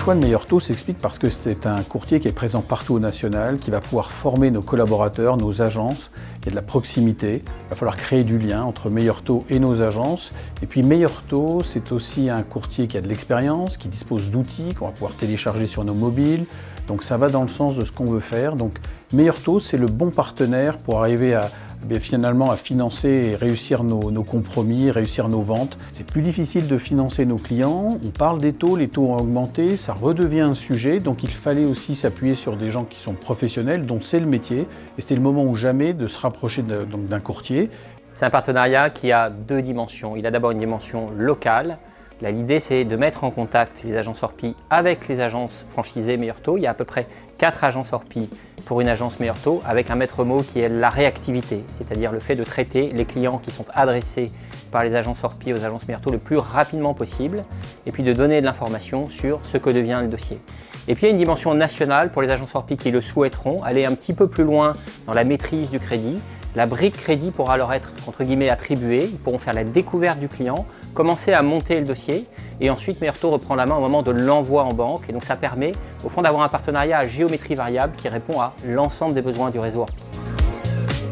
choix de Meilleur Taux s'explique parce que c'est un courtier qui est présent partout au national, qui va pouvoir former nos collaborateurs, nos agences. Il y a de la proximité, il va falloir créer du lien entre Meilleur Taux et nos agences. Et puis Meilleur Taux, c'est aussi un courtier qui a de l'expérience, qui dispose d'outils qu'on va pouvoir télécharger sur nos mobiles. Donc ça va dans le sens de ce qu'on veut faire. Donc Meilleur Taux, c'est le bon partenaire pour arriver à finalement à financer et réussir nos compromis, réussir nos ventes. C'est plus difficile de financer nos clients. On parle des taux, les taux ont augmenté, ça redevient un sujet. Donc il fallait aussi s'appuyer sur des gens qui sont professionnels, dont c'est le métier. Et c'est le moment ou jamais de se rapprocher d'un courtier. C'est un partenariat qui a deux dimensions. Il a d'abord une dimension locale. Là, l'idée, c'est de mettre en contact les agences Orpi avec les agences franchisées Meilleur Taux. Il y a à peu près 4 agences Orpi pour une agence Meilleur Taux, avec un maître mot qui est la réactivité, c'est-à-dire le fait de traiter les clients qui sont adressés par les agences Orpi aux agences Meilleur Taux le plus rapidement possible, et puis de donner de l'information sur ce que devient le dossier. Et puis il y a une dimension nationale pour les agences Orpi qui le souhaiteront, aller un petit peu plus loin dans la maîtrise du crédit. La brique crédit pourra leur être, entre guillemets, attribuée. Ils pourront faire la découverte du client, commencer à monter le dossier et ensuite Meilleur Taux reprend la main au moment de l'envoi en banque. Et donc ça permet au fond d'avoir un partenariat à géométrie variable qui répond à l'ensemble des besoins du réseau Orpi.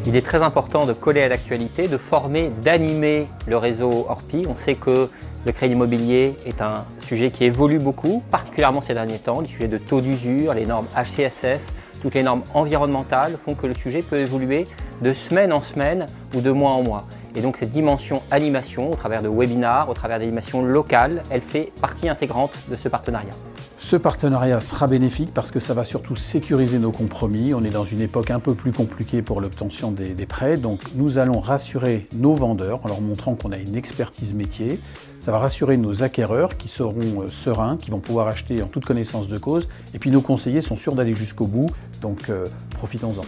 Il est très important de coller à l'actualité, de former, d'animer le réseau Orpi. On sait que le crédit immobilier est un sujet qui évolue beaucoup, particulièrement ces derniers temps. Les sujets de taux d'usure, les normes HCSF, toutes les normes environnementales font que le sujet peut évoluer de semaine en semaine ou de mois en mois. Et donc cette dimension animation, au travers de webinars, au travers d'animations locales, elle fait partie intégrante de ce partenariat. Ce partenariat sera bénéfique parce que ça va surtout sécuriser nos compromis. On est dans une époque un peu plus compliquée pour l'obtention des prêts, donc nous allons rassurer nos vendeurs en leur montrant qu'on a une expertise métier. Ça va rassurer nos acquéreurs qui seront sereins, qui vont pouvoir acheter en toute connaissance de cause. Et puis nos conseillers sont sûrs d'aller jusqu'au bout, donc profitons-en.